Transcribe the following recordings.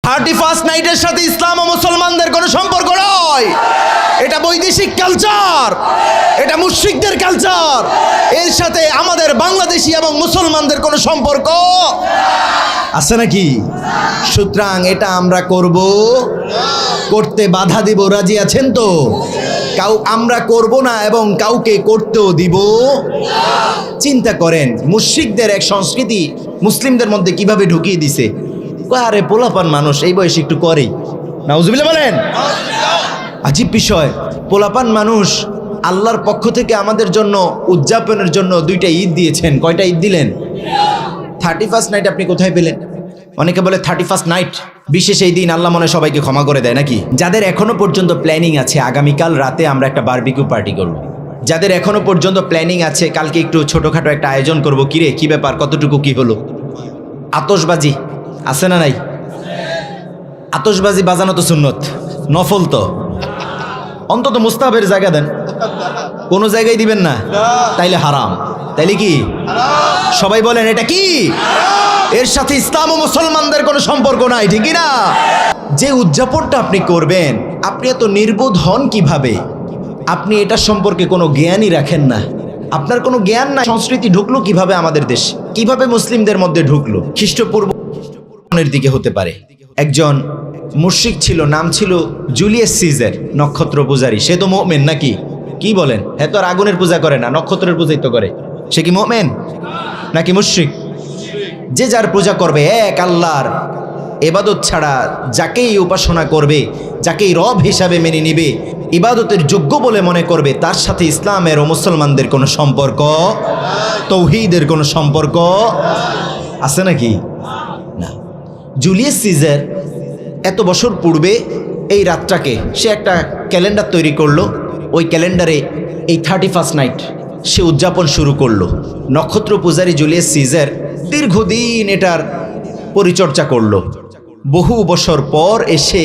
31st নাইটের সাথে ইসলাম ও মুসলমানদের কোনো সম্পর্ক নয়। এটা বৈদেশিক কালচার, এটা মুশরিকদের কালচার। এর সাথে আমাদের বাংলাদেশি এবং মুসলমানদের কোনো সম্পর্ক আছে নাকি? সুতরাং এটা আমরা করব, করতে বাধা দিব। রাজি আছেন তো? আমরা করব না এবং কাউকে করতেও দিব। চিন্তা করেন, মুশরিকদের এক সংস্কৃতি মুসলিমদের মধ্যে কিভাবে ঢুকিয়ে দিছে। আরে পোলাপান মানুষ এই বয়সে একটু করেই, নাউজুবিল্লাহ বলেন। আজীব বিষয়, পোলাপান মানুষ আল্লাহর পক্ষ থেকে আমাদের জন্য উদযাপনের জন্য 2টা ঈদ দিয়েছেন। কয়টা ঈদ দিলেন? 31st নাইট আপনি কোথায় পেলেন? অনেকে বলে 31st নাইট বিশেষ এই দিন আল্লাহ মনে সবাইকে ক্ষমা করে দেয় নাকি? যাদের এখনো পর্যন্ত প্ল্যানিং আছে আগামীকাল রাতে আমরা একটা বারবিকিউ পার্টি করব, যাদের এখনো পর্যন্ত প্ল্যানিং আছে কালকে একটু ছোটখাটো একটা আয়োজন করব, কিরে কি ব্যাপার, কতটুকু কি হলো? আতশবাজি আছে না নাই? আতশবাজি বাজানো তো সুন্নত, নফল তো। অন্তত মুস্তাহাবের জায়গা দেন, কোনো জায়গায় দিবেন না, তাইলে হারাম। তাইলে কি? সবাই বলেন এটা কি? এর সাথে ইসলাম ও মুসলমানদের কোনো সম্পর্ক নাই, ঠিক না? যে উদযাপনটা আপনি করবেন, আপনি এত নির্বোধ হন কিভাবে? আপনি এটা সম্পর্কে কোনো জ্ঞানই রাখেন না, আপনার কোনো জ্ঞান নাই। সংস্কৃতি ঢুকলো কিভাবে আমাদের দেশ, কিভাবে মুসলিমদের মধ্যে ঢুকলো? খ্রিস্টপূর্বের দিকে হতে পারে। একজন মুশরিক ছিল, নাম ছিল জুলিয়াস সিজার, নক্ষত্র পূজারী। সে তো মুমিন নাকি? কি বলেন? হ্যাঁ, তো আর আগুনের পূজা করে না, নক্ষত্রের পূজাই তো করে। সে কি মুমিন নাকি মুশরিক? যে যার পূজা করবে এক আল্লাহর ইবাদত ছাড়া, যাকেই উপাসনা করবে, যাকেই রব হিসাবে মেনে নিবে, ইবাদতের যোগ্য বলে মনে করবে, তার সাথে ইসলামের ও মুসলমানদের কোনো সম্পর্ক, তৌহিদের কোনো সম্পর্ক আছে নাকি? না। জুলিয়াস সিজার এত বছর পূর্বে এই রাতটাকে সে একটা ক্যালেন্ডার তৈরি করলো। ওই ক্যালেন্ডারে এই 31st নাইট সে উদযাপন শুরু করলো। নক্ষত্র পূজারী জুলিয়াস সিজার দীর্ঘদিন এটার পরিচর্যা করলো। বহু বছর পর এসে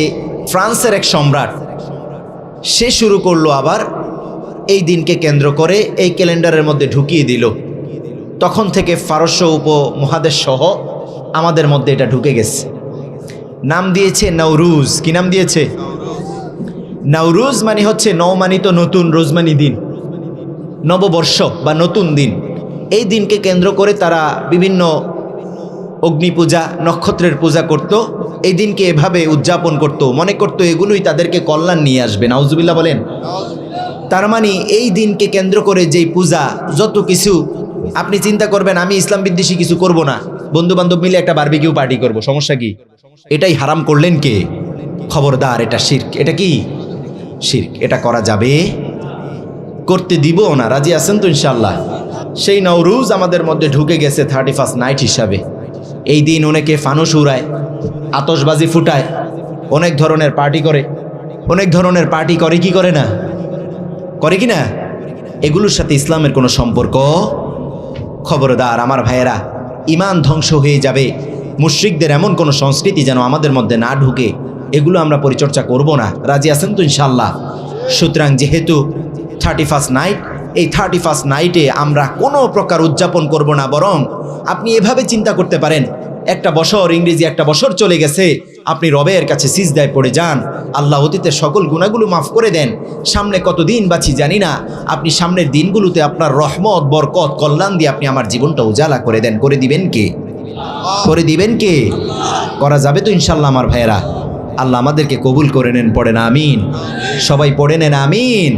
ফ্রান্সের এক সম্রাট সে শুরু করলো আবার এই দিনকে কেন্দ্র করে এই ক্যালেন্ডারের মধ্যে ঢুকিয়ে দিল। তখন থেকে ফারস্য উপমহাদেশ সহ আমাদের মধ্যে এটা ঢুকে গেছে। নাম দিয়েছে নওরুজ। কি নাম দিয়েছে? নওরুজ মানে হচ্ছে নৌমানিত নতুন, রোজমানি দিন, নববর্ষ বা নতুন দিন। এই দিনকে কেন্দ্র করে তারা বিভিন্ন অগ্নি পূজা, নক্ষত্রের পূজা করত। এই দিনকে এভাবে উদযাপন করত, মনে করত এগুলোই তাদেরকে কল্যাণ নিয়ে আসবে। নাউজুবিল্লাহ বলেন। তার মানে এই দিনকে কেন্দ্র করে যেই পূজা, যত কিছু আপনি চিন্তা করবেন আমি ইসলাম বিদ্বেষী কিছু করব না, বন্ধু বান্ধব মিলে একটা বারবিকিউ পার্টি করব, সমস্যা কি? এটাই হারাম করলেন কে? খবরদার, এটা শিরক। এটা কি? শিরক। এটা করা যাবে, করতে দিব না। রাজি আছেন তো ইনশাআল্লাহ? সেই নওরুজ আমাদের মধ্যে ঢুকে গেছে 31st নাইট হিসাবে। এই দিন অনেকে ফানুস উড়ায়, আতশবাজি ফুটায়, অনেক ধরনের পার্টি করে। অনেক ধরনের পার্টি করে কি করে না? করে কি না? এগুলোর সাথে ইসলামের কোনো সম্পর্ক। খবরদার আমার ভাইয়েরা, ইমান ধ্বংস হয়ে যাবে। মুশরিকদের এমন কোনো সংস্কৃতি যেন আমাদের মধ্যে না ঢুকে, এগুলো আমরা পরিচর্যা করব না। রাজি আছেন তো ইনশাআল্লাহ? সুতরাং যেহেতু 31st নাইট, এই 31st নাইটে আমরা কোনো প্রকার উদযাপন করব না, বরং আপনি এভাবে চিন্তা করতে পারেন, একটা বছর, ইংরেজি একটা বছর চলে গেছে, আপনি রবের কাছে সিজদায় পড়ে যান, আল্লাহ অতীতের সকল গুনাহগুলো মাফ করে দেন। সামনে কতদিন বাঁচি জানি না, আপনি সামনের দিনগুলোতে আপনার রহমত, বরকত, কল্যাণ দিয়ে আপনি আমার জীবনটা উজালা করে দেন। করে দিবেন কে? করে দিবেন কে? করা যাবে তো ইনশাল্লাহ আমার ভাইয়েরা? আল্লাহ আমাদেরকে কবুল করে নেন। পড়েন আমিন। সবাই পড়ে নেন আমিন।